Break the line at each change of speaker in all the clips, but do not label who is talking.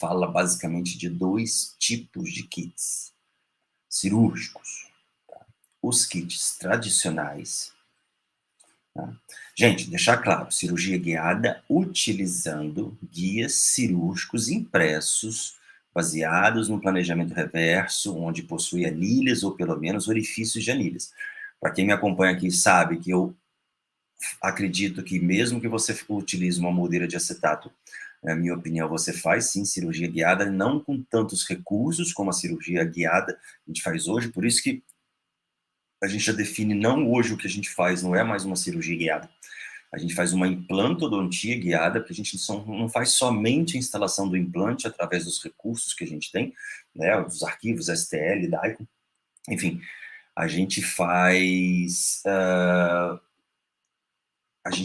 fala basicamente de dois tipos de kits cirúrgicos. Tá? Os kits tradicionais. Tá? Gente, deixar claro, cirurgia guiada utilizando guias cirúrgicos impressos, baseados no planejamento reverso, onde possui anilhas ou pelo menos orifícios de anilhas. Para quem me acompanha aqui sabe que eu acredito que mesmo que você utilize uma moldeira de acetato, na minha opinião, você faz sim cirurgia guiada, não com tantos recursos como a cirurgia guiada a gente faz hoje, por isso que a gente já define não hoje o que a gente faz, não é mais uma cirurgia guiada. A gente faz uma implantodontia guiada, porque a gente não faz somente a instalação do implante através dos recursos que a gente tem, né, os arquivos STL, DICOM, enfim, a gente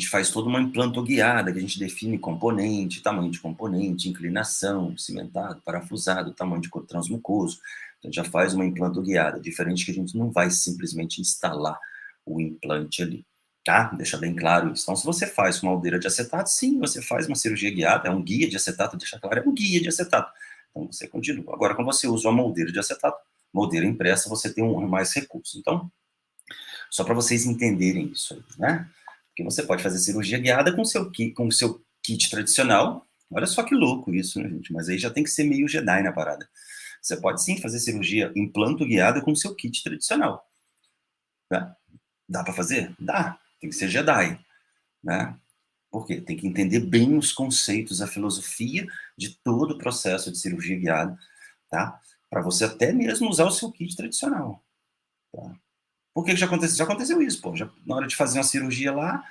faz toda uma implantoguiada, que a gente define componente, tamanho de componente, inclinação, cimentado, parafusado, tamanho de transmucoso. Então, já faz uma implantoguiada, diferente que a gente não vai simplesmente instalar o implante ali, tá? Deixa bem claro isso. Então, se você faz uma moldeira de acetato, sim, você faz uma cirurgia guiada, é um guia de acetato, deixa claro, é um guia de acetato. Então, você continua. Agora, quando você usa uma moldeira de acetato, moldeira impressa, você tem mais recursos. Então, só para vocês entenderem isso aí, né? Porque você pode fazer cirurgia guiada com o seu kit tradicional. Olha só que louco isso, né, gente? Mas aí já tem que ser meio Jedi na parada. Você pode sim fazer cirurgia implanto guiada com o seu kit tradicional. Tá? Dá para fazer? Dá. Tem que ser Jedi, né? Por quê? Tem que entender bem os conceitos, a filosofia de todo o processo de cirurgia guiada, tá? Para você até mesmo usar o seu kit tradicional, tá? Por que já aconteceu? Já aconteceu isso, pô. Já, na hora de fazer uma cirurgia lá,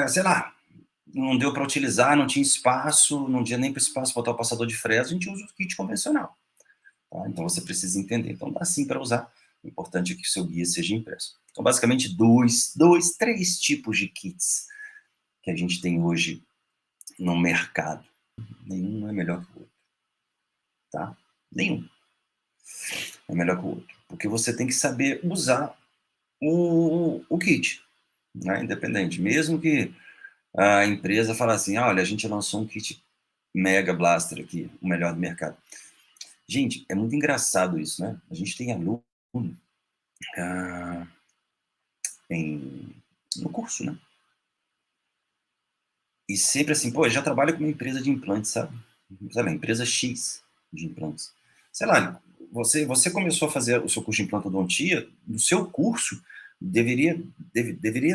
sei lá, não deu para utilizar, não tinha espaço, não tinha nem para espaço para botar o passador de fresa, a gente usa o kit convencional. Tá? Então você precisa entender. Então dá sim para usar. O importante é que o seu guia seja impresso. Então, basicamente, três tipos de kits que a gente tem hoje no mercado. Nenhum é melhor que o outro. Tá? Nenhum é melhor que o outro. Porque você tem que saber usar o kit, né? Independente. Mesmo que a empresa fale assim, olha, a gente lançou um kit Mega Blaster aqui, o melhor do mercado. Gente, é muito engraçado isso, né? A gente tem aluno ah, no curso, né? E sempre assim, pô, já trabalha com uma empresa de implantes, sabe? Sei lá, empresa X de implantes. Sei lá, você começou a fazer o seu curso de implantodontia, no seu curso deveria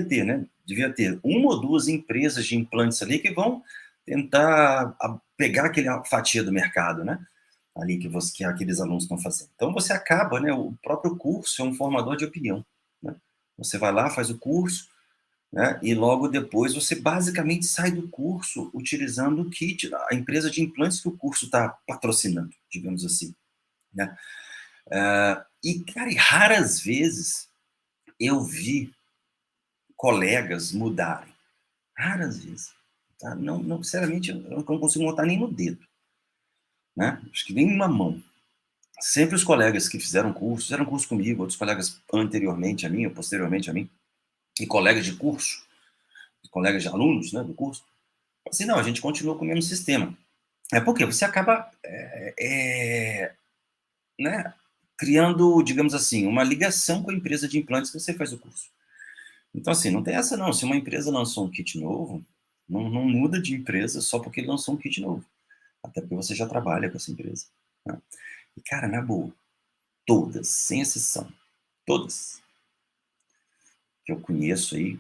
ter, né? Devia ter uma ou duas empresas de implantes ali que vão tentar pegar aquela fatia do mercado, né? Ali que aqueles alunos estão fazendo. Então você acaba, né? O próprio curso é um formador de opinião, né? Você vai lá, faz o curso, né? E logo depois você basicamente sai do curso utilizando o kit, a empresa de implantes que o curso está patrocinando, digamos assim, né? E, cara, raras vezes eu vi colegas mudarem. Raras vezes. Tá? Não, sinceramente, eu não consigo montar nem no dedo, né? Acho que nem uma mão. Sempre os colegas que fizeram curso comigo, outros colegas anteriormente a mim, ou posteriormente a mim, e colegas de curso, colegas de alunos, né, do curso, assim, não, a gente continua com o mesmo sistema. É porque você acaba, né, criando, digamos assim, uma ligação com a empresa de implantes que você faz o curso. Então, assim, não tem essa não. Se uma empresa lançou um kit novo, não muda de empresa só porque ele lançou um kit novo. Até porque você já trabalha com essa empresa, né? E, cara, na boa, todas, sem exceção, todas que eu conheço aí,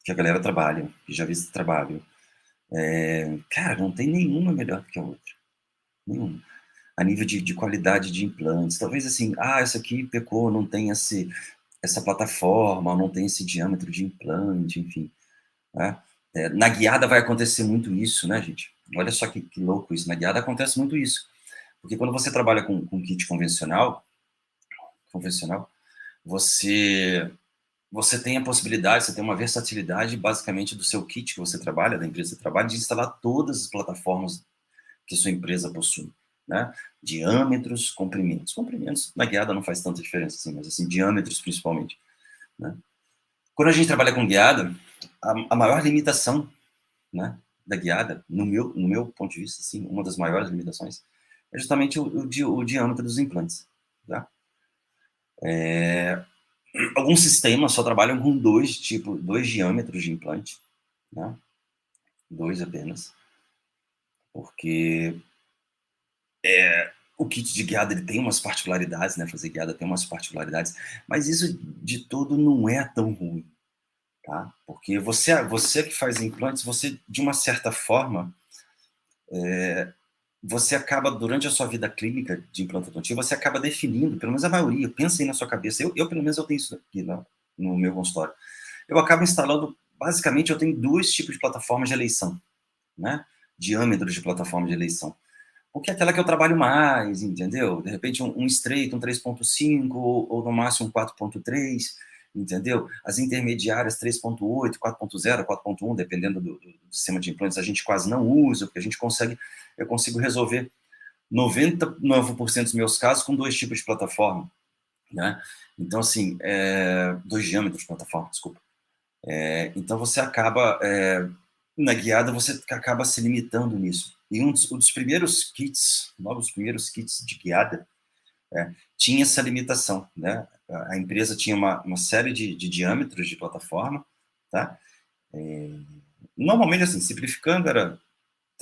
que a galera trabalha, que já vi esse trabalho, cara, não tem nenhuma melhor que a outra. Nenhuma. A nível de qualidade de implantes. Talvez assim, essa aqui pecou, não tem essa plataforma, não tem esse diâmetro de implante, enfim, né? Na guiada vai acontecer muito isso, né, gente? Olha só que louco isso. Na guiada acontece muito isso. Porque quando você trabalha com kit convencional, você tem a possibilidade, você tem uma versatilidade, basicamente, do seu kit que você trabalha, da empresa que você trabalha, de instalar todas as plataformas que sua empresa possui, né? Diâmetros, comprimentos. Comprimentos na guiada não faz tanta diferença assim, mas assim, diâmetros principalmente, né? Quando a gente trabalha com guiada, a maior limitação, né, da guiada, no meu ponto de vista, assim, uma das maiores limitações, é justamente o diâmetro dos implantes, tá? Alguns sistemas só trabalham com dois diâmetros de implante, né? Dois apenas, porque o kit de guiada ele tem umas particularidades, né? Fazer guiada tem umas particularidades, mas isso de todo não é tão ruim, tá? Porque você que faz implantes, você de uma certa forma você acaba, durante a sua vida clínica de implantodontia, você acaba definindo, pelo menos a maioria, pensa aí na sua cabeça, eu pelo menos eu tenho isso aqui no meu consultório. Eu acabo instalando, basicamente, eu tenho dois tipos de plataformas de eleição, né? Diâmetros de plataforma de eleição. Porque é aquela que eu trabalho mais, entendeu? De repente um estreito, um 3.5, ou no máximo um 4.3, entendeu? As intermediárias 3.8, 4.0, 4.1, dependendo do sistema de implantes, a gente quase não usa, porque eu consigo resolver 99% dos meus casos com dois tipos de plataforma, né? Então, assim, dois diâmetros de plataforma, desculpa. Então, você acaba, na guiada, você acaba se limitando nisso. E um dos primeiros kits, logo os primeiros kits de guiada, tinha essa limitação, né? A empresa tinha uma série de diâmetros de plataforma, tá? Normalmente, assim, simplificando, era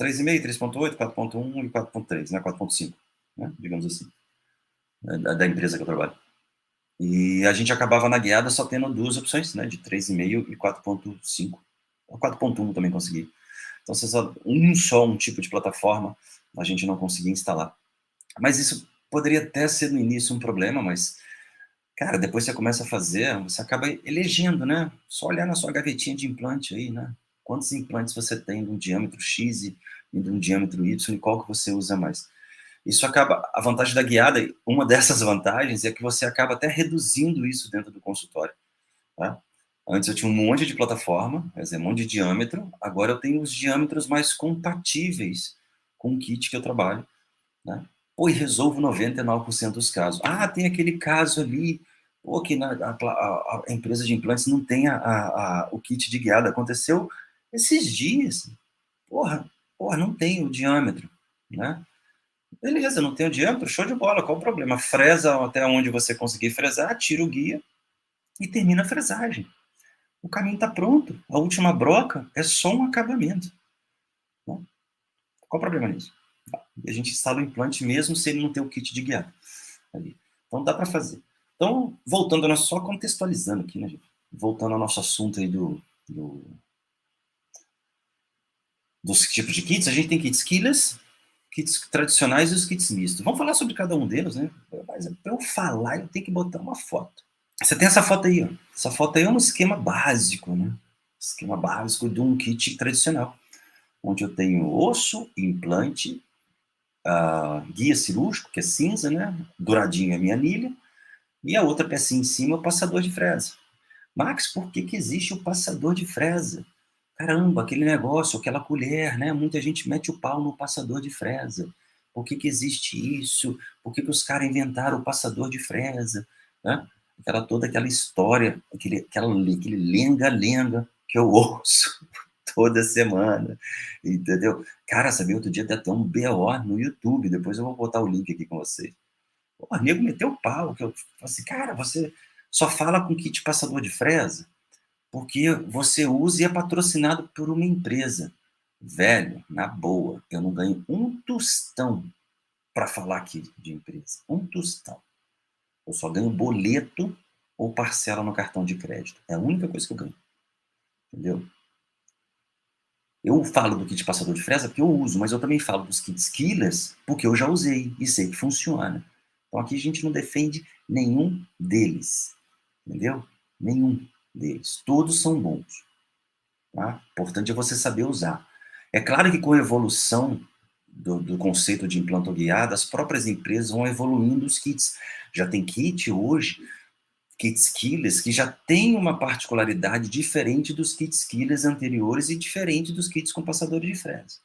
3,5, 3.8, 4.1 e 4.3, né? 4.5, né? Digamos assim, da empresa que eu trabalho. E a gente acabava na guiada só tendo duas opções, né? De 3,5 e 4.5. 4.1 também consegui. Então, só um tipo de plataforma a gente não conseguia instalar. Mas isso poderia até ser no início um problema, mas, cara, depois você começa a fazer, você acaba elegendo, né? Só olhar na sua gavetinha de implante aí, né? Quantos implantes você tem de um diâmetro X e de um diâmetro Y e qual que você usa mais. Isso acaba, a vantagem da guiada, uma dessas vantagens é que você acaba até reduzindo isso dentro do consultório, tá? Antes eu tinha um monte de plataforma, quer dizer, um monte de diâmetro, agora eu tenho os diâmetros mais compatíveis com o kit que eu trabalho, né? Pô, e resolvo 99% dos casos. Ah, tem aquele caso ali, pô, que a empresa de implantes não tem o kit de guiada. Aconteceu esses dias. Porra, não tem o diâmetro, né? Beleza, não tem o diâmetro, show de bola, qual o problema? Fresa até onde você conseguir fresar, tira o guia e termina a fresagem. O caminho está pronto. A última broca é só um acabamento, né? Qual o problema nisso? E a gente instala o implante mesmo se ele não ter o kit de guiada ali. Então dá para fazer. Então, voltando, nós só contextualizando aqui, né, gente? Voltando ao nosso assunto aí dos tipos de kits, a gente tem kits keyless, kits tradicionais e os kits mistos. Vamos falar sobre cada um deles, né? Mas para eu falar, eu tenho que botar uma foto. Você tem essa foto aí, ó. Essa foto aí é um esquema básico, né? Esquema básico de um kit tradicional, onde eu tenho osso, implante, guia cirúrgico, que é cinza, né? Douradinho é minha anilha, e a outra pecinha em cima é o passador de fresa. Max, por que existe o passador de fresa? Caramba, aquele negócio, aquela colher, né? Muita gente mete o pau no passador de fresa. Por que existe isso? Por que os caras inventaram o passador de fresa? Né? Toda aquela história, aquele lenga-lenga que eu ouço toda semana, entendeu? Cara, sabia, outro dia tem até um BO no YouTube, depois eu vou botar o link aqui com vocês. O nego meteu o pau, que eu falei assim, cara, você só fala com kit passador de fresa porque você usa e é patrocinado por uma empresa. Velho, na boa, eu não ganho um tostão para falar aqui de empresa. Um tostão. Eu só ganho boleto ou parcela no cartão de crédito. É a única coisa que eu ganho. Entendeu? Eu falo do kit passador de fresa porque eu uso, mas eu também falo dos kits killers porque eu já usei e sei que funciona. Então aqui a gente não defende nenhum deles. Entendeu? Nenhum deles. Todos são bons. Tá? Importante é você saber usar. É claro que com a evolução do conceito de implantoguiada, as próprias empresas vão evoluindo os kits. Já tem kit hoje, kits killers, que já tem uma particularidade diferente dos kits killers anteriores e diferente dos kits com passadores de fresa.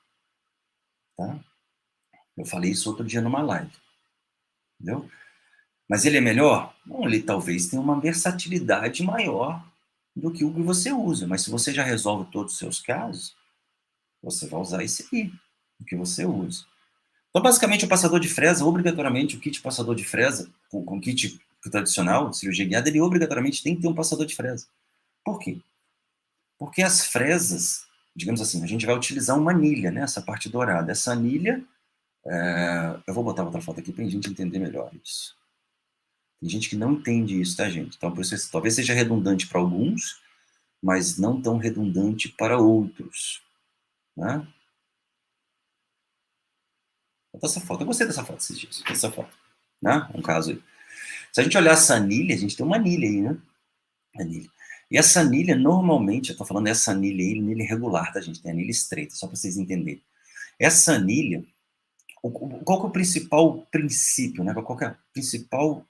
Tá? Eu falei isso outro dia numa live. Entendeu? Mas ele é melhor? Não, ele talvez tenha uma versatilidade maior do que o que você usa. Mas se você já resolve todos os seus casos, Você vai usar esse aí, o que você usa. Então, basicamente, o passador de fresa, obrigatoriamente, o kit passador de fresa, com kit tradicional, de cirurgia guiada, ele obrigatoriamente tem que ter um passador de fresa. Por quê? Porque as fresas, digamos assim, a gente vai utilizar uma anilha, né? Essa parte dourada. Essa anilha, eu vou botar outra foto aqui para a gente entender melhor isso. Tem gente que não entende isso, tá, gente? Então, por isso, talvez seja redundante para alguns, mas não tão redundante para outros, né? Bota essa foto. Eu gostei dessa foto esses dias. Essa foto, né? Um caso aí. Se a gente olhar essa anilha, a gente tem uma anilha aí, né? Anilha. E essa anilha, normalmente, eu estou falando dessa anilha aí, anilha regular, tá, gente? Tem anilha estreita, só para vocês entenderem. Essa anilha, qual que é o principal princípio, né? Qual que é a principal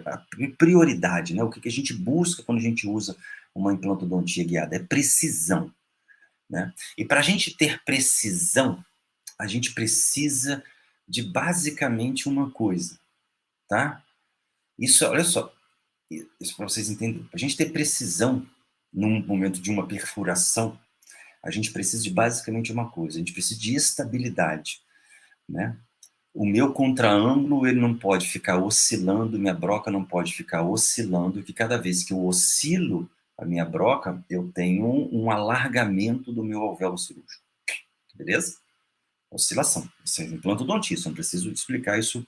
a prioridade, né? O que a gente busca quando a gente usa uma implantodontia guiada? É precisão, né? E para a gente ter precisão, a gente precisa de basicamente uma coisa, tá? Isso, olha só, isso para vocês entenderem. Para a gente ter precisão num momento de uma perfuração, a gente precisa de basicamente uma coisa, a gente precisa de estabilidade, né? O meu contraângulo, ele não pode ficar oscilando, minha broca não pode ficar oscilando, que cada vez que eu oscilo a minha broca, eu tenho um alargamento do meu alvéolo cirúrgico. Beleza? Oscilação. Isso é implantodontista, não preciso explicar isso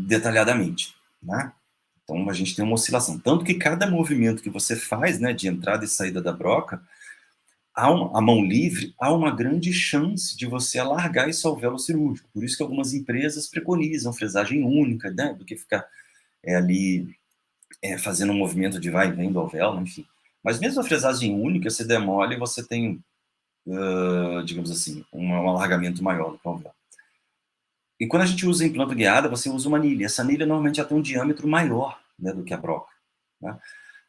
detalhadamente, né? Então, a gente tem uma oscilação. Tanto que cada movimento que você faz, né, de entrada e saída da broca, a mão livre, há uma grande chance de você alargar esse alvéolo cirúrgico. Por isso que algumas empresas preconizam fresagem única, né, do que ficar ali fazendo um movimento de vai e vem do alvéolo, enfim. Mas mesmo a fresagem única, se der mole, você tem, digamos assim, um alargamento maior do alvéolo. E quando a gente usa implanto guiada, você usa uma anilha. Essa anilha normalmente já tem um diâmetro maior, né, do que a broca, né?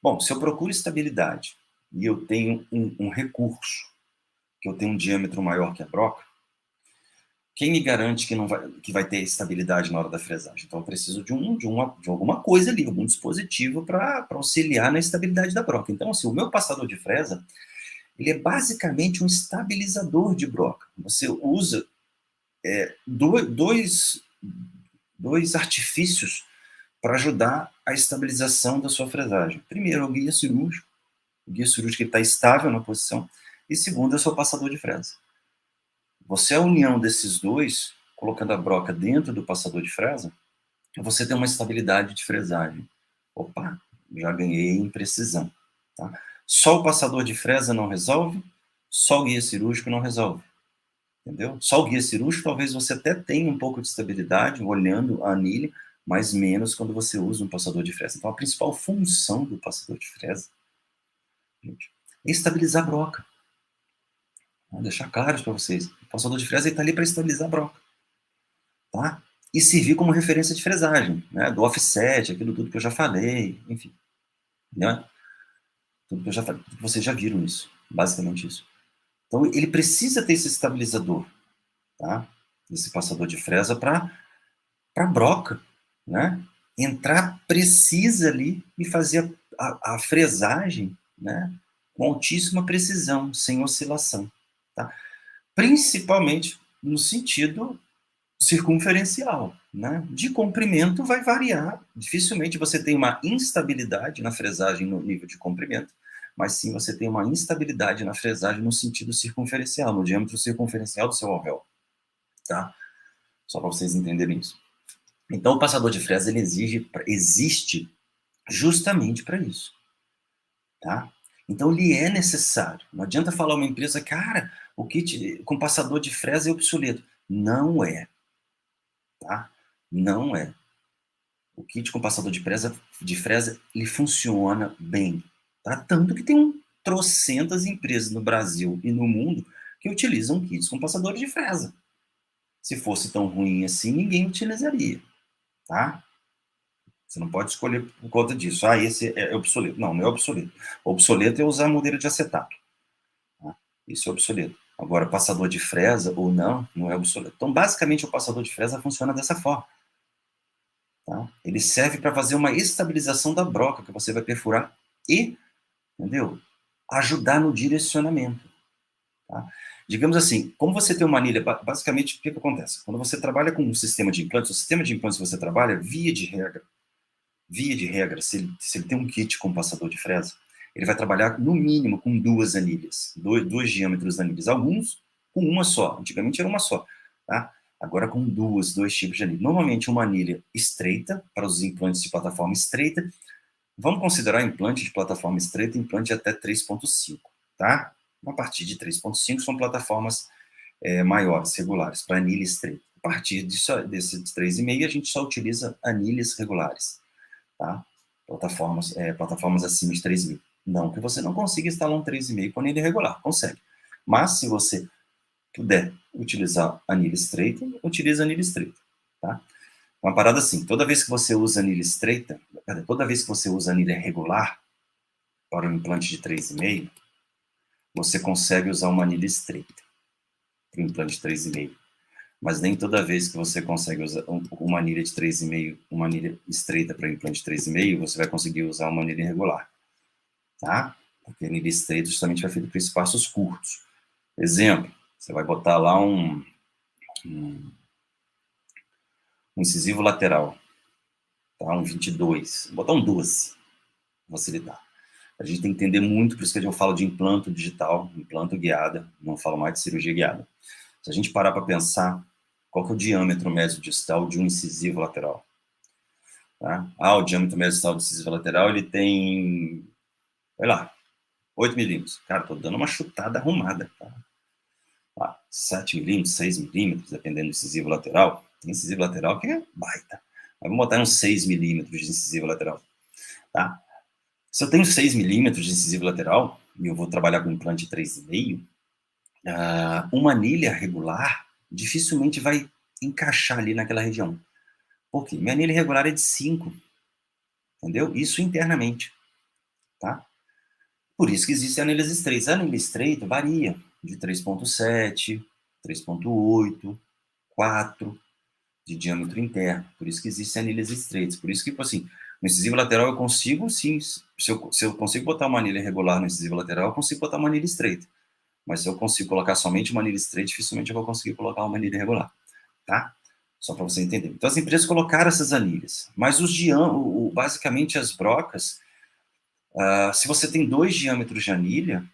Bom, se eu procuro estabilidade e eu tenho um recurso, que eu tenho um diâmetro maior que a broca, quem me garante que vai ter estabilidade na hora da fresagem? Então eu preciso de alguma coisa ali, algum dispositivo para auxiliar na estabilidade da broca. Então, assim, o meu passador de fresa, ele é basicamente um estabilizador de broca. Você usa dois artifícios para ajudar a estabilização da sua fresagem. Primeiro, o guia cirúrgico. O guia cirúrgico está estável na posição. E segundo, é o seu passador de fresa. Você, a união desses dois, colocando a broca dentro do passador de fresa, você tem uma estabilidade de fresagem. Opa, já ganhei em precisão. Tá? Só o passador de fresa não resolve, só o guia cirúrgico não resolve. Entendeu? Só o guia cirúrgico, talvez você até tenha um pouco de estabilidade olhando a anilha, mas menos quando você usa um passador de fresa. Então, a principal função do passador de fresa, gente, é estabilizar a broca. Vou deixar claro para vocês. O passador de fresa está ali para estabilizar a broca. Tá? E servir como referência de fresagem, né? Do offset, aquilo tudo que eu já falei, enfim. Né? Tudo que eu já falei, vocês já viram isso, basicamente isso. Então, ele precisa ter esse estabilizador, tá? Esse passador de fresa para broca, né? Entrar precisa ali e fazer a fresagem, né? Com altíssima precisão, sem oscilação, tá? Principalmente no sentido circunferencial, né? De comprimento vai variar, dificilmente você tem uma instabilidade na fresagem no nível de comprimento, mas sim você tem uma instabilidade na fresagem no sentido circunferencial, no diâmetro circunferencial do seu alvéolo, tá? Só para vocês entenderem isso. Então o passador de fresa ele existe justamente para isso, tá? Então ele é necessário. Não adianta falar uma empresa, cara, o kit com passador de fresa é obsoleto. Não é, tá? Não é. O kit com passador de fresa, ele funciona bem, tá? Tanto que tem trocentas empresas no Brasil e no mundo que utilizam kits com passadores de fresa. Se fosse tão ruim assim, ninguém utilizaria, tá? Você não pode escolher por conta disso. Ah, esse é obsoleto. Não, não é obsoleto. O obsoleto é usar moldeira de acetato. Tá? Isso é obsoleto. Agora, passador de fresa ou não, não é obsoleto. Então, basicamente, o passador de fresa funciona dessa forma. Tá? Ele serve para fazer uma estabilização da broca que você vai perfurar e, entendeu? Ajudar no direcionamento. Tá? Digamos assim, como você tem uma anilha, basicamente, o que acontece? Quando você trabalha com um sistema de implantes, o sistema de implantes que você trabalha, via de regra, se ele tem um kit com passador de fresa, ele vai trabalhar no mínimo com duas anilhas, dois diâmetros de anilhas. Alguns com uma só, antigamente era uma só, tá? Agora com dois tipos de anilha. Normalmente uma anilha estreita, para os implantes de plataforma estreita. Vamos considerar implante de plataforma estreita, implante de até 3.5, tá? A partir de 3.5 são plataformas maiores, regulares, para anilha estreita. A partir desse 3,5 a gente só utiliza anilhas regulares, tá? Plataformas acima de 3.000. Não que você não consiga instalar um 3,5 com anilha regular, consegue. Mas se você puder utilizar anilha estreita, utiliza anilha estreita, tá? Uma parada assim, toda vez que você usa anilha estreita, toda vez que você usa anilha regular para um implante de 3,5, você consegue usar uma anilha estreita para um implante de 3,5. Mas nem toda vez que você consegue usar uma anilha de 3,5, uma anilha estreita para implante de 3,5, você vai conseguir usar uma anilha irregular, tá? Porque a anilha estreita justamente vai feita para espaços curtos. Exemplo, você vai botar lá um incisivo lateral, tá? Um 22, vou botar um 12, facilitar. A gente tem que entender muito, por isso que eu falo de implanto digital, implanto guiada, não falo mais de cirurgia guiada. Se a gente parar para pensar, qual que é o diâmetro médio distal de um incisivo lateral? Tá? O diâmetro médio distal do incisivo lateral, ele tem, sei lá, 8 milímetros. Cara, tô dando uma chutada arrumada, tá? 7 milímetros, 6 milímetros, dependendo do incisivo lateral. Tem incisivo lateral que é baita. Mas vamos botar uns 6 milímetros de incisivo lateral, tá? Se eu tenho 6 milímetros de incisivo lateral, e eu vou trabalhar com implante 3,5, uma anilha regular dificilmente vai encaixar ali naquela região. Por quê? Minha anilha regular é de 5, entendeu? Isso internamente, tá? Por isso que existem anilhas estreitas. A anilha estreita varia de 3,7, 3,8, 4 de diâmetro interno. Por isso que existem anilhas estreitas. Por isso que, tipo assim, no incisivo lateral eu consigo, sim, se eu consigo botar uma anilha regular no incisivo lateral, eu consigo botar uma anilha estreita. Mas se eu consigo colocar somente uma anilha estreita, dificilmente eu vou conseguir colocar uma anilha regular, tá? Só para você entender. Então as empresas colocaram essas anilhas, mas basicamente as brocas, se você tem 2 diâmetros de anilha,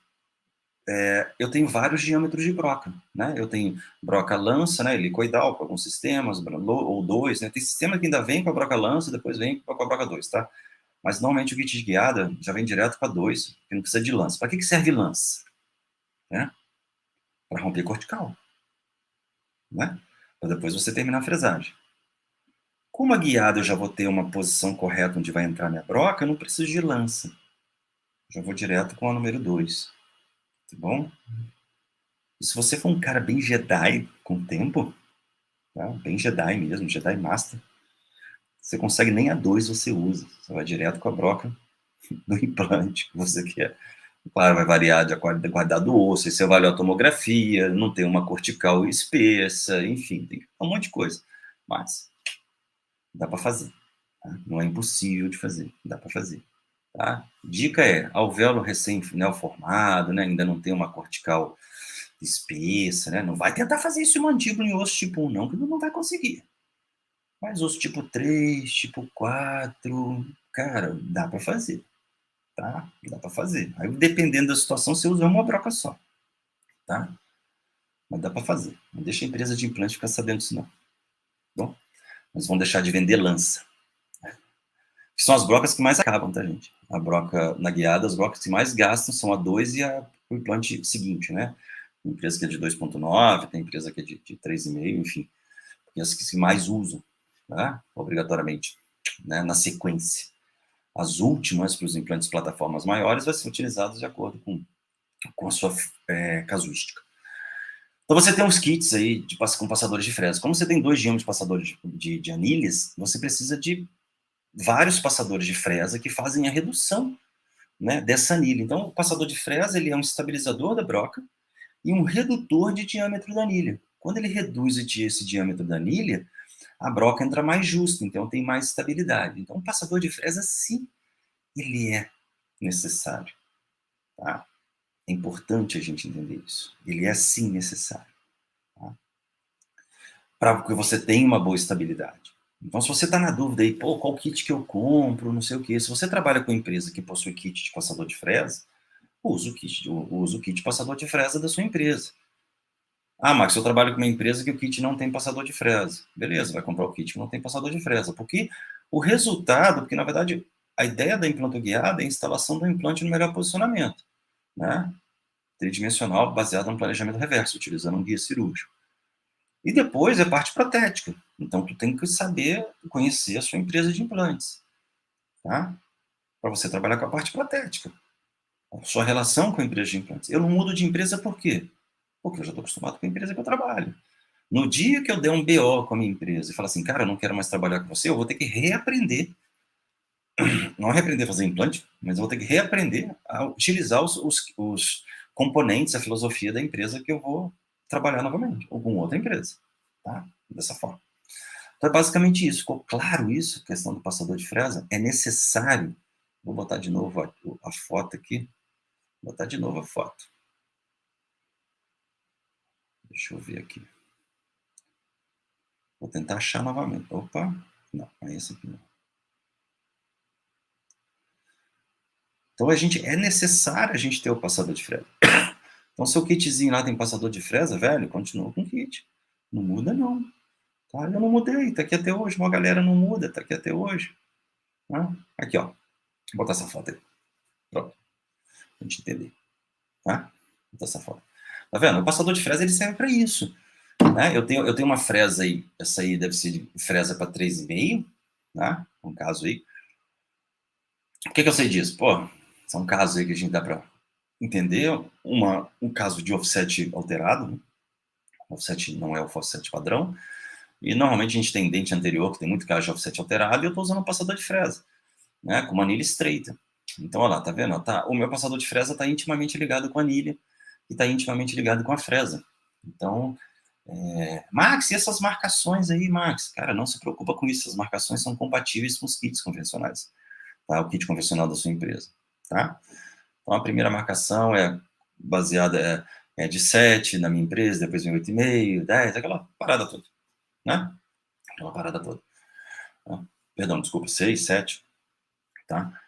eu tenho vários diâmetros de broca, né? Eu tenho broca lança, né, helicoidal para alguns sistemas, ou 2, né? Tem sistema que ainda vem com a broca lança, depois vem com a broca 2, tá? Mas normalmente o kit de guiada já vem direto para 2, que não precisa de lança. Para que serve lança? Né? Para romper cortical, né? Para depois você terminar a fresagem. Como a guiada eu já vou ter uma posição correta onde vai entrar minha broca, eu não preciso de lança. Já vou direto com a número 2, tá bom? E se você for um cara bem Jedi com o tempo, tá? Bem Jedi mesmo, Jedi Master, você consegue nem a 2 você usa. Você vai direto com a broca do implante que você quer. Claro, vai variar de acordo com a qualidade do osso, aí você avaliou a tomografia, não tem uma cortical espessa, enfim, tem um monte de coisa. Mas dá para fazer. Tá? Não é impossível de fazer, dá para fazer. Tá? Dica é, alvéolo recém-formado, né, ainda não tem uma cortical espessa, né, não vai tentar fazer isso em mandíbula em osso tipo 1, não, que não vai conseguir. Mas osso tipo 3, tipo 4, cara, dá para fazer, tá? Dá para fazer. Aí, dependendo da situação, você usa uma broca só, tá? Mas dá para fazer. Não deixa a empresa de implante ficar sabendo disso, não. Bom, mas vão deixar de vender lança. Que são as brocas que mais acabam, tá, gente? A broca na guiada, as brocas que mais gastam são a 2 e o implante seguinte, né? Tem empresa que é de 2,9, tem empresa que é de 3,5, enfim. Porque as que mais usam, tá? Obrigatoriamente, né? Na sequência. As últimas, para os implantes plataformas maiores, vai ser utilizadas de acordo com a sua casuística. Então, você tem uns kits aí com passadores de fresa. Como você tem 2 diâmetros de passadores de anilhas, você precisa de vários passadores de fresa que fazem a redução, né, dessa anilha. Então, o passador de fresa ele é um estabilizador da broca e um redutor de diâmetro da anilha. Quando ele reduz esse diâmetro da anilha, a broca entra mais justa, então tem mais estabilidade. Então, o passador de fresa, sim, ele é necessário. Tá? É importante a gente entender isso. Ele é sim necessário, tá? Para que você tenha uma boa estabilidade. Então, se você está na dúvida aí, pô, qual kit que eu compro, não sei o quê. Se você trabalha com empresa que possui kit de passador de fresa, usa o kit passador de fresa da sua empresa. Ah, Max, eu trabalho com uma empresa que o kit não tem passador de fresa. Beleza, vai comprar o kit que não tem passador de fresa. Porque o resultado, porque na verdade a ideia da implantoguiada é a instalação do implante no melhor posicionamento, né? Tridimensional, baseado no planejamento reverso, utilizando um guia cirúrgico. E depois é parte protética. Então, tu tem que saber conhecer a sua empresa de implantes, tá? Para você trabalhar com a parte protética. A sua relação com a empresa de implantes. Eu não mudo de empresa por quê? Porque eu já estou acostumado com a empresa que eu trabalho. No dia que eu der um BO com a minha empresa e falar assim, cara, eu não quero mais trabalhar com você, eu vou ter que reaprender. Não reaprender a fazer implante, mas eu vou ter que reaprender a utilizar os componentes, a filosofia da empresa que eu vou trabalhar novamente, ou com outra empresa, tá? Dessa forma. Então é basicamente isso. Ficou claro isso, a questão do passador de fresa? É necessário. Vou botar de novo a foto aqui. Vou botar de novo a foto. Deixa eu ver aqui. Vou tentar achar novamente. Opa, não, é esse aqui não. Então é necessário a gente ter o passador de fresa. Então, seu kitzinho lá tem passador de fresa, velho, continua com o kit. Não muda, não. Tá? Eu não mudei, tá aqui até hoje. Uma galera não muda, tá aqui até hoje. Tá? Aqui, ó. Vou botar essa foto aí. Pronto. Pra gente entender. Tá? Vou botar essa foto. Tá vendo? O passador de fresa ele serve para isso. Né? Eu tenho uma fresa aí. Essa aí deve ser de fresa para 3,5. Tá? Um caso aí. O que eu sei disso? Pô, são casos aí que a gente dá para entender. Um caso de offset alterado. Né? Offset não é o offset padrão. E normalmente a gente tem dente anterior, que tem muito caso de offset alterado, e eu estou usando um passador de fresa, né, com uma anilha estreita. Então, olha lá, tá vendo? Tá, o meu passador de fresa está intimamente ligado com a anilha e está intimamente ligado com a fresa. Então, Max, e essas marcações aí, Max? Cara, não se preocupa com isso, as marcações são compatíveis com os kits convencionais, tá? O kit convencional da sua empresa, tá? Então, a primeira marcação é baseada de 7 na minha empresa, depois vem 8,5, 10, aquela parada toda, né? Aquela parada toda. Tá? Perdão, desculpa, 6, 7, tá?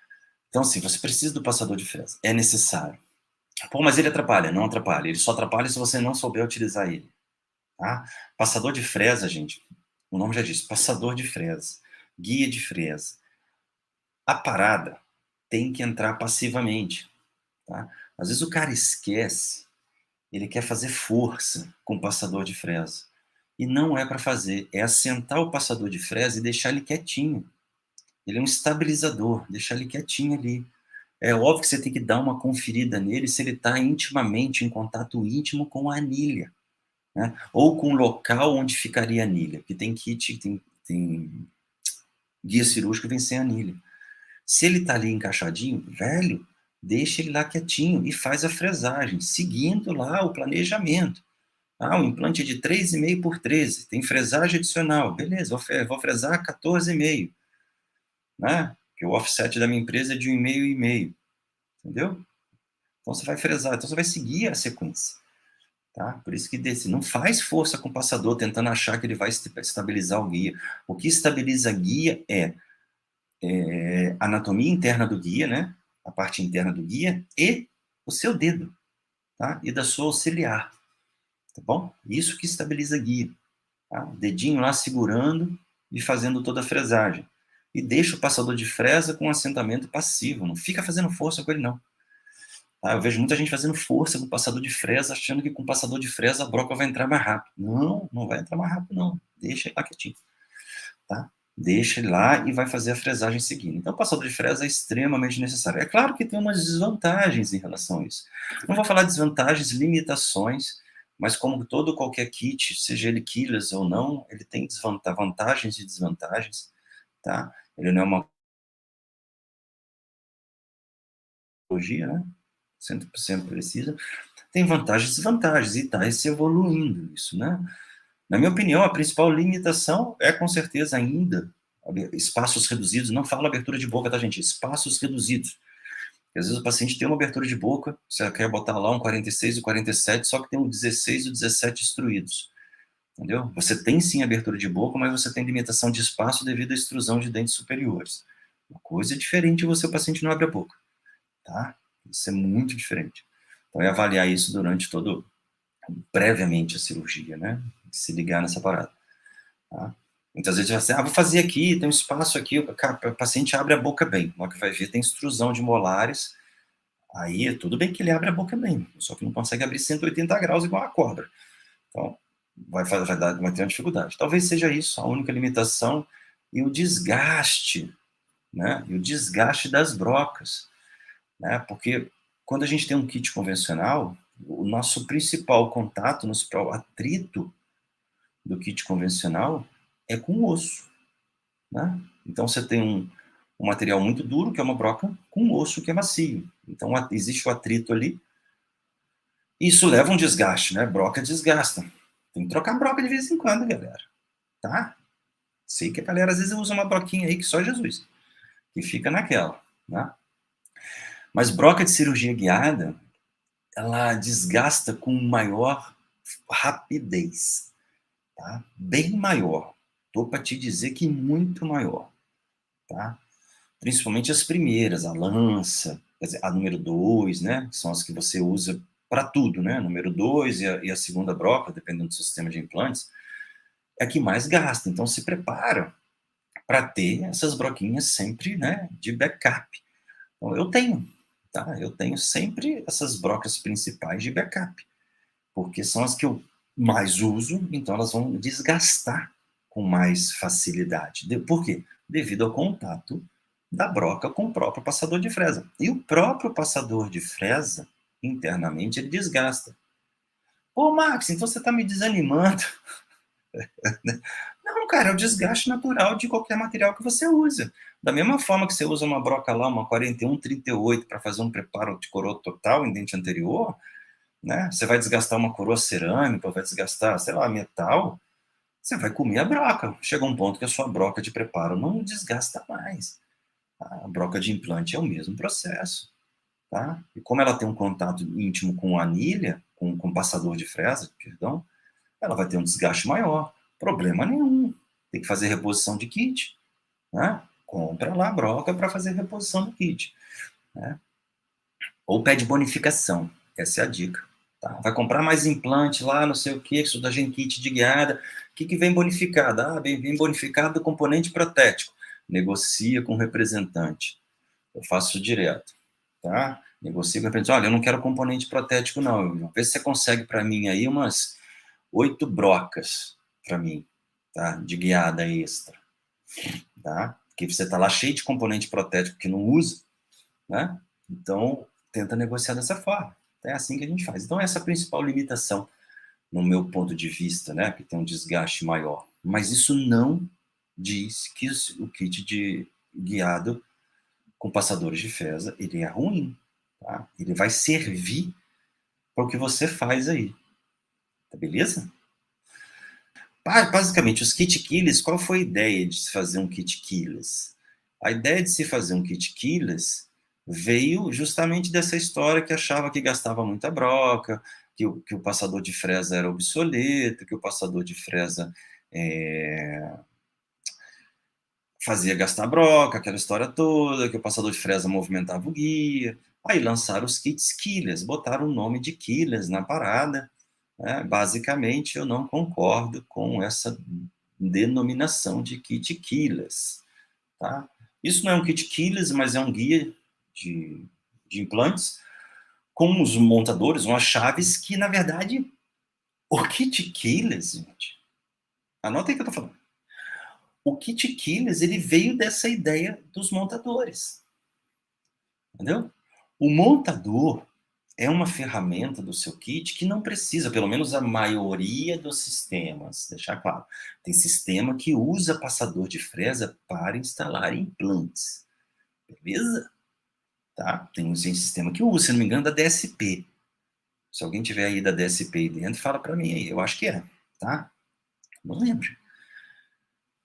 Então, assim, você precisa do passador de fresa. É necessário. Pô, mas ele atrapalha? Não atrapalha. Ele só atrapalha se você não souber utilizar ele, tá? Passador de fresa, gente, o nome já diz, passador de fresa, guia de fresa. A parada tem que entrar passivamente, tá? Às vezes o cara esquece, ele quer fazer força com o passador de fresa. E não é para fazer, é assentar o passador de fresa e deixar ele quietinho. Ele é um estabilizador, deixar ele quietinho ali. É óbvio que você tem que dar uma conferida nele se ele está intimamente, em contato íntimo com a anilha, né? Ou com o local onde ficaria a anilha, porque tem kit, tem guia cirúrgico que vem sem anilha. Se ele está ali encaixadinho, velho, deixa ele lá quietinho e faz a fresagem, seguindo lá o planejamento. Ah, o implante é de 3,5 por 13, tem fresagem adicional. Beleza, vou fresar 14,5, né? Porque o offset da minha empresa é de 1,5, entendeu? Então você vai fresar, então você vai seguir a sequência, tá? Por isso que não faz força com o passador tentando achar que ele vai estabilizar o guia. O que estabiliza a guia é a anatomia interna do guia, né? A parte interna do guia e o seu dedo, tá? E da sua auxiliar, tá bom? Isso que estabiliza a guia, tá? O dedinho lá segurando e fazendo toda a fresagem. E deixa o passador de fresa com um assentamento passivo, não fica fazendo força com ele, não. Tá? Eu vejo muita gente fazendo força com passador de fresa, achando que com o passador de fresa a broca vai entrar mais rápido. Não, não vai entrar mais rápido, não. Deixa ele lá quietinho, tá? Deixa ele lá e vai fazer a fresagem seguindo. Então, o passador de fresa é extremamente necessário. É claro que tem umas desvantagens em relação a isso. Não vou falar desvantagens, limitações, mas como qualquer kit, seja ele keyless ou não, ele tem vantagens e desvantagens, tá? Ele não é uma tecnologia, né? 100% precisa. Tem vantagens e desvantagens, e está se evoluindo isso, né? Na minha opinião, a principal limitação é, com certeza, ainda espaços reduzidos. Não falo abertura de boca, tá, gente? Espaços reduzidos. Porque às vezes o paciente tem uma abertura de boca, você quer botar lá um 46 e 47, só que tem o 16 e o 17 destruídos. Entendeu? Você tem sim abertura de boca, mas você tem limitação de espaço devido à extrusão de dentes superiores. Uma coisa diferente você, o paciente não abre a boca, tá? Isso é muito diferente. Então, é avaliar isso durante todo, previamente a cirurgia, né? Se ligar nessa parada, tá? Muitas vezes você vou fazer aqui, tem um espaço aqui, o paciente abre a boca bem, na hora que vai ver tem extrusão de molares, aí tudo bem que ele abre a boca bem, só que não consegue abrir 180 graus igual a cobra. Então, vai ter uma dificuldade. Talvez seja isso a única limitação e o desgaste, né? E o desgaste das brocas, né? Porque quando a gente tem um kit convencional, o nosso principal contato, nosso principal atrito do kit convencional é com o osso, né? Então você tem um material muito duro, que é uma broca, com um osso que é macio. Então existe o atrito ali, e isso leva um desgaste, né? Broca desgasta. Tem que trocar broca de vez em quando, galera, tá? Sei que a galera às vezes usa uma broquinha aí que só Jesus, que fica naquela, né? Mas broca de cirurgia guiada, ela desgasta com maior rapidez, tá? Bem maior. Tô para te dizer que muito maior, tá? Principalmente as primeiras, a lança, quer dizer, a número 2, né? Que são as que você usa para tudo, né? A número 2 e a segunda broca, dependendo do seu sistema de implantes, é a que mais gasta. Então se prepara para ter essas broquinhas sempre, né, de backup. Então, eu tenho, tá? Eu tenho sempre essas brocas principais de backup, porque são as que eu mais uso, então elas vão desgastar com mais facilidade. Por quê? Devido ao contato da broca com o próprio passador de fresa. E o próprio passador de fresa, internamente, ele desgasta. Pô, Max, então você está me desanimando. Não, cara, é o desgaste natural de qualquer material que você usa. Da mesma forma que você usa uma broca lá, uma 4138, para fazer um preparo de coroa total em dente anterior, né? Você vai desgastar uma coroa cerâmica, vai desgastar, sei lá, metal, você vai comer a broca. Chega um ponto que a sua broca de preparo não desgasta mais. Tá? A broca de implante é o mesmo processo, tá? E como ela tem um contato íntimo com a anilha, com o passador de fresa, perdão, ela vai ter um desgaste maior. Problema nenhum. Tem que fazer reposição de kit, né? Compra lá a broca para fazer reposição do kit, né? Ou pede bonificação. Essa é a dica. Tá? Vai comprar mais implante lá, não sei o que, isso da Genkit de guiada. O que vem bonificado? Ah, vem bonificado do componente protético. Negocia com o representante. Eu faço isso direto, tá? Negocia com o representante. Olha, eu não quero componente protético, não. Vê se você consegue para mim aí umas 8 brocas para mim, tá? De guiada extra, tá? Porque você tá lá cheio de componente protético que não usa, né? Então, tenta negociar dessa forma. É assim que a gente faz. Então, essa é a principal limitação, no meu ponto de vista, né? Que tem um desgaste maior. Mas isso não diz que o kit de guiado com passadores de fresa, ele é ruim, tá? Ele vai servir para o que você faz aí, tá beleza? Basicamente, os kit killers, qual foi a ideia de se fazer um kit killers? A ideia de se fazer um kit killers veio justamente dessa história que achava que gastava muita broca, que o passador de fresa era obsoleto, que o passador de fresa fazia gastar broca, aquela história toda, que o passador de fresa movimentava o guia. Aí lançaram os kits killers, botaram o nome de killers na parada. Né? Basicamente, eu não concordo com essa denominação de kit killers. Tá? Isso não é um kit killers, mas é um guia de implantes com os montadores, umas chaves que, na verdade, o kit killers, gente, anota aí o que eu estou falando. O kit killers, ele veio dessa ideia dos montadores. Entendeu? O montador é uma ferramenta do seu kit que não precisa, pelo menos a maioria dos sistemas, deixar claro. Tem sistema que usa passador de fresa para instalar implantes. Beleza? Tá? Tem um sistema que usa, se não me engano, da DSP. Se alguém tiver aí da DSP aí dentro, fala para mim aí. Eu acho que é, tá? Não lembro.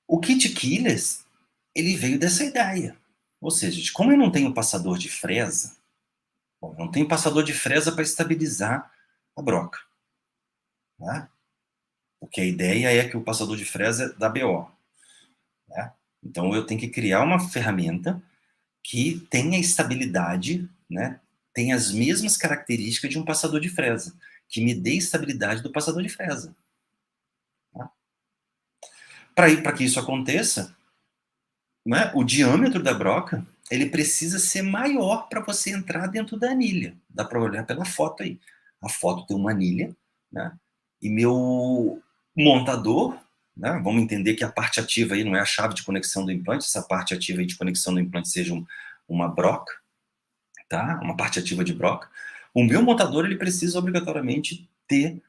O kit killers, ele veio dessa ideia. Ou seja, como eu não tenho passador de fresa, Bom, não tem passador de fresa para estabilizar a broca, né? Porque a ideia é que o passador de fresa dá BO, né? Então eu tenho que criar uma ferramenta que tenha estabilidade, né? Tem as mesmas características de um passador de fresa, que me dê estabilidade do passador de fresa. Tá? Para que isso aconteça, né, o diâmetro da broca ele precisa ser maior para você entrar dentro da anilha. Dá para olhar pela foto aí. A foto tem uma anilha, né? E meu montador, né? Vamos entender que a parte ativa aí não é a chave de conexão do implante, essa parte ativa aí de conexão do implante seja uma broca, tá? Uma parte ativa de broca. O meu montador ele precisa obrigatoriamente ter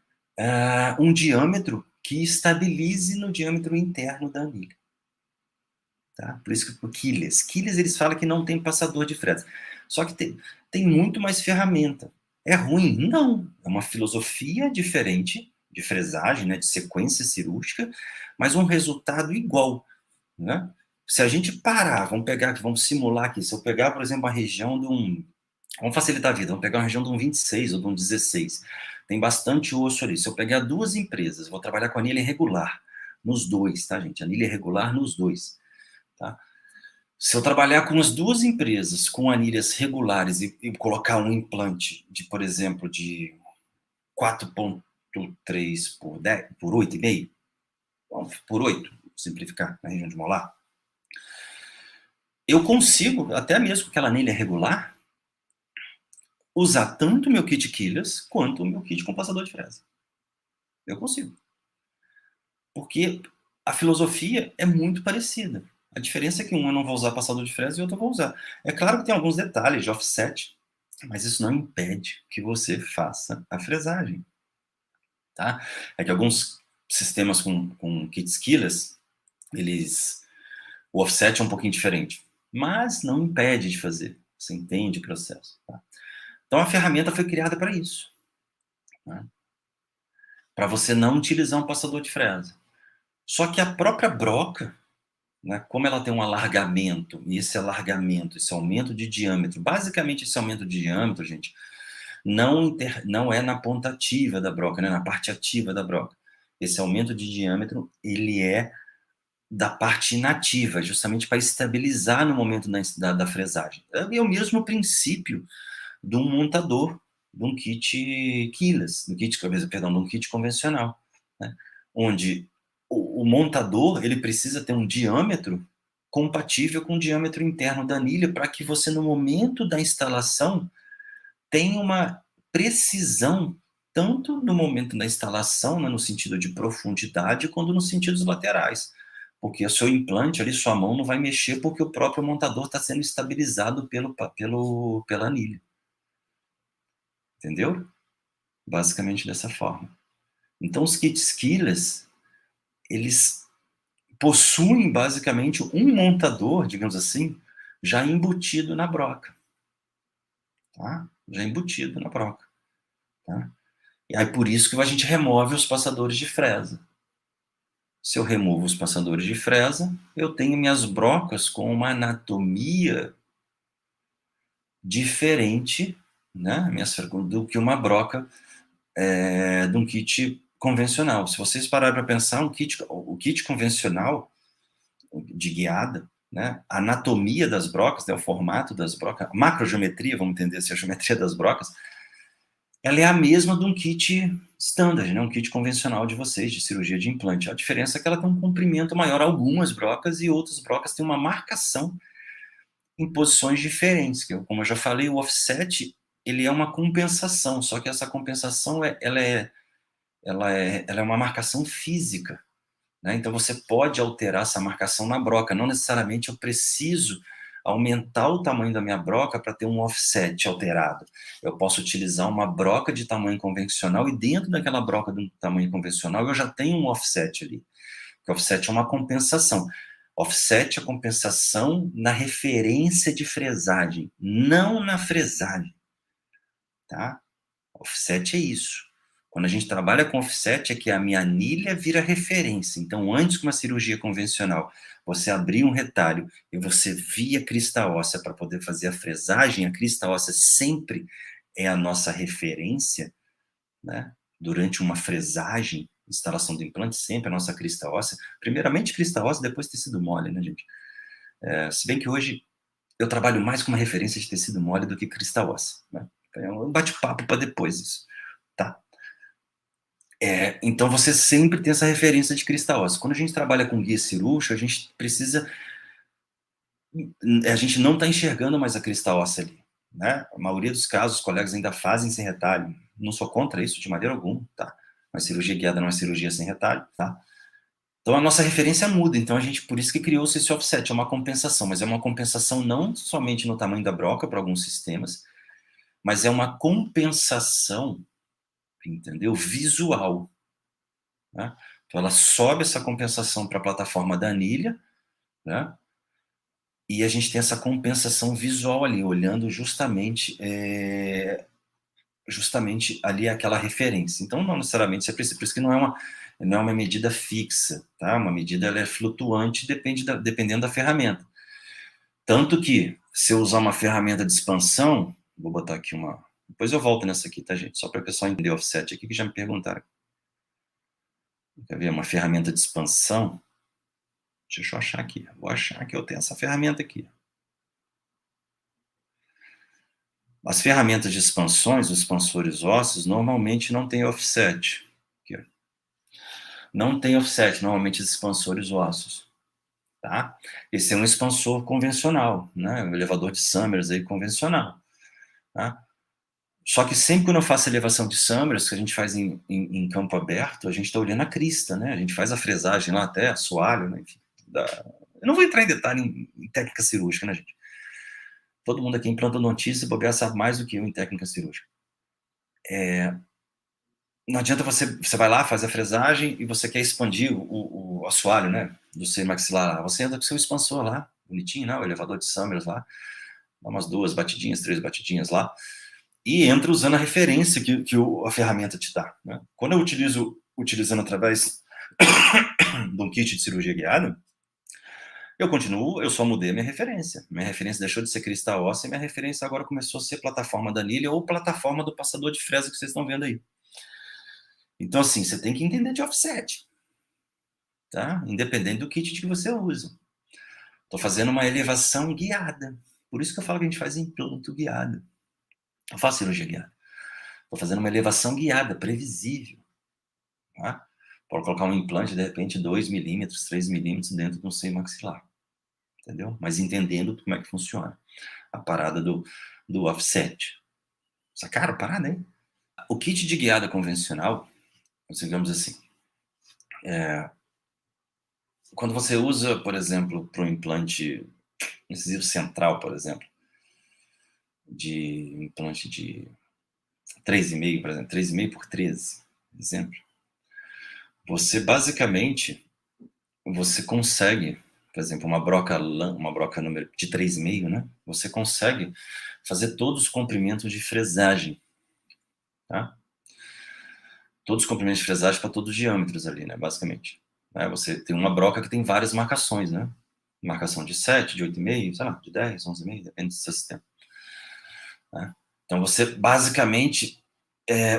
um diâmetro que estabilize no diâmetro interno da anilha. Tá? Por isso que o Quilles eles falam que não tem passador de fresa. Só que tem muito mais ferramenta. É ruim? Não. É uma filosofia diferente de fresagem, né, de sequência cirúrgica, mas um resultado igual. Né? Se a gente parar, vamos simular aqui, se eu pegar, por exemplo, a região de um... Vamos facilitar a vida, vamos pegar uma região de um 26 ou de um 16. Tem bastante osso ali. Se eu pegar duas empresas, vou trabalhar com anilha irregular, nos dois, tá, gente? Anilha irregular nos dois. Tá? Se eu trabalhar com as duas empresas com anilhas regulares e colocar um implante de, por exemplo, de 4,3 por 10, por 8,5, por 8, simplificar na região de molar, eu consigo, até mesmo com aquela anilha regular, usar tanto o meu kit Quilles quanto o meu kit com passador de fresa. Eu consigo. Porque a filosofia é muito parecida. A diferença é que um eu não vou usar passador de fresa e outro eu vou usar. É claro que tem alguns detalhes de offset, mas isso não impede que você faça a fresagem. Tá? É que alguns sistemas com kits Quilles, o offset é um pouquinho diferente, mas não impede de fazer. Você entende o processo. Tá? Então a ferramenta foi criada para isso. Tá? Para você não utilizar um passador de fresa. Só que a própria broca, né, como ela tem um alargamento, e esse alargamento, esse aumento de diâmetro, basicamente esse aumento de diâmetro, gente, não é na ponta ativa da broca, né, na parte ativa da broca. Esse aumento de diâmetro, ele é da parte inativa, justamente para estabilizar no momento da fresagem. É o mesmo princípio de um montador, de um kit Quilles, de um kit convencional, né, onde o montador ele precisa ter um diâmetro compatível com o diâmetro interno da anilha para que você, no momento da instalação, tenha uma precisão, tanto no momento da instalação, né, no sentido de profundidade, quanto nos sentidos laterais. Porque o seu implante ali, sua mão não vai mexer porque o próprio montador está sendo estabilizado pela anilha. Entendeu? Basicamente dessa forma. Então, os kits Quilles, eles possuem basicamente um montador, digamos assim, já embutido na broca. Tá? Já embutido na broca. Tá? E aí por isso que a gente remove os passadores de fresa. Se eu removo os passadores de fresa, eu tenho minhas brocas com uma anatomia diferente, né, do que uma broca de um kit convencional. Se vocês pararem para pensar, o kit convencional de guiada, né, a anatomia das brocas, né, o formato das brocas, a macrogeometria, vamos entender assim, a geometria das brocas, ela é a mesma de um kit standard, né, um kit convencional de vocês, de cirurgia de implante. A diferença é que ela tem um comprimento maior, algumas brocas, e outras brocas têm uma marcação em posições diferentes. Como eu já falei, o offset ele é uma compensação, só que essa compensação ela é uma marcação física. Né? Então você pode alterar essa marcação na broca, não necessariamente eu preciso aumentar o tamanho da minha broca para ter um offset alterado. Eu posso utilizar uma broca de tamanho convencional e dentro daquela broca de um tamanho convencional eu já tenho um offset ali. O offset é uma compensação. Offset é compensação na referência de fresagem, não na fresagem. Tá? Offset é isso. Quando a gente trabalha com offset, é que a minha anilha vira referência. Então, antes que uma cirurgia convencional, você abria um retalho e você via crista óssea para poder fazer a fresagem, a crista óssea sempre é a nossa referência, né? Durante uma fresagem, instalação do implante, sempre a nossa crista óssea. Primeiramente, crista óssea, depois tecido mole, né, gente? Se bem que hoje eu trabalho mais com uma referência de tecido mole do que crista óssea, né? É um bate-papo para depois isso, tá? Então você sempre tem essa referência de crista óssea. Quando a gente trabalha com guia cirúrgico, a gente precisa... A gente não está enxergando mais a crista óssea ali, né? A maioria dos casos, os colegas ainda fazem sem retalho. Não sou contra isso de maneira alguma, tá? Mas cirurgia guiada não é cirurgia sem retalho, tá? Então a nossa referência muda, então a gente, por isso que criou-se esse offset, é uma compensação, mas é uma compensação não somente no tamanho da broca para alguns sistemas, mas é uma compensação, entendeu? Visual, né? Então ela sobe essa compensação para a plataforma da anilha, né? E a gente tem essa compensação visual ali, olhando justamente ali aquela referência. Então não necessariamente você precisa, por isso que não é uma medida fixa, tá? Uma medida, ela é flutuante, dependendo da ferramenta. Tanto que, se eu usar uma ferramenta de expansão, vou botar aqui uma... Depois eu volto nessa aqui, tá, gente? Só para o pessoal entender o offset aqui, que já me perguntaram. Quer ver? Uma ferramenta de expansão. Deixa eu achar aqui. Vou achar que eu tenho essa ferramenta aqui. As ferramentas de expansões, os expansores ósseos, normalmente não tem offset. Aqui, ó. Não tem offset, normalmente, os expansores ósseos. Tá? Esse é um expansor convencional, né? Um elevador de Summers aí convencional. Tá? Só que sempre quando eu faço elevação de Summers, que a gente faz em campo aberto, a gente está olhando a crista, né? A gente faz a fresagem lá até, assoalho, né? Enfim, eu não vou entrar em detalhe em técnica cirúrgica, né, gente? Todo mundo aqui em plantodontista, se bobear, sabe mais do que eu em técnica cirúrgica. Não adianta você vai lá, faz a fresagem e você quer expandir o assoalho, né? Do seio maxilar. Você entra com o seu expansor lá, bonitinho, né? O elevador de Summers lá. Dá umas 2 batidinhas, 3 batidinhas lá. E entra usando a referência que a ferramenta te dá, né? Quando eu utilizando através de um kit de cirurgia guiada, eu só mudei a minha referência. Minha referência deixou de ser crista óssea e minha referência agora começou a ser plataforma da anilha ou plataforma do passador de fresa que vocês estão vendo aí. Então, assim, você tem que entender de offset, tá? Independente do kit que você usa. Estou fazendo uma elevação guiada. Por isso que eu falo que a gente faz implanto guiado. Eu faço cirurgia guiada. Estou fazendo uma elevação guiada, previsível. Tá? Pode colocar um implante, de repente, 2 milímetros, 3 milímetros dentro de um seio maxilar. Entendeu? Mas entendendo como é que funciona a parada do offset. Sacaram a parada, hein? O kit de guiada convencional, digamos assim, quando você usa, por exemplo, para um implante incisivo central, por exemplo, de implante de 3,5, por exemplo, 3,5 por 13, exemplo, você basicamente, você consegue, por exemplo, uma broca número de 3,5, né? Você consegue fazer todos os comprimentos de fresagem, tá? Todos os comprimentos de fresagem para todos os diâmetros ali, né? Basicamente. Você tem uma broca que tem várias marcações, né? Marcação de 7, de 8,5, sei lá, de 10, 11,5, depende do seu sistema. Né? Então você basicamente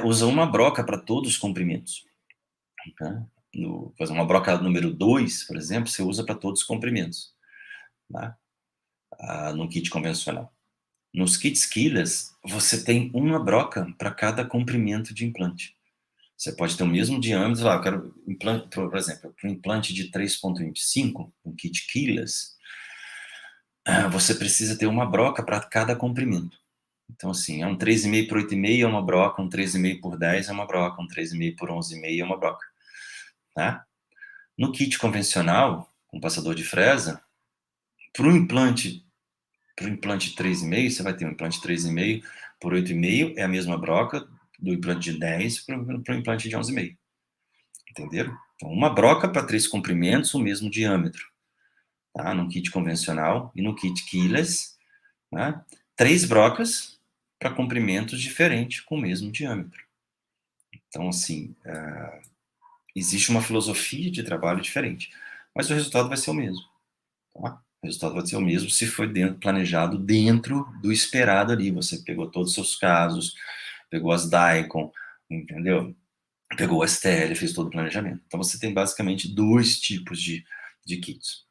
usa uma broca para todos os comprimentos. Né? Por exemplo, uma broca número 2, por exemplo, você usa para todos os comprimentos. Né? No kit convencional. Nos kits Killers, você tem uma broca para cada comprimento de implante. Você pode ter o mesmo diâmetro, lá, eu quero implante, por exemplo, para um implante de 3,25, um kit Killers, você precisa ter uma broca para cada comprimento. Então, assim, um 3,5 por 8,5 é uma broca, um 3,5 por 10 é uma broca, um 3,5 por 11,5 é uma broca. Tá? No kit convencional, com passador de fresa, para o implante 3,5, você vai ter um implante 3,5 por 8,5, é a mesma broca do implante de 10 para o implante de 11,5. Entenderam? Então, uma broca para 3 comprimentos, o mesmo diâmetro. Tá? No kit convencional e no kit Keyless, né? 3 brocas para comprimentos diferentes com o mesmo diâmetro. Então, assim, existe uma filosofia de trabalho diferente, mas o resultado vai ser o mesmo, tá? O resultado vai ser o mesmo se foi planejado dentro do esperado ali. Você pegou todos os seus casos, pegou as DICOM, entendeu? Pegou o STL, fez todo o planejamento. Então, você tem basicamente dois tipos de kits.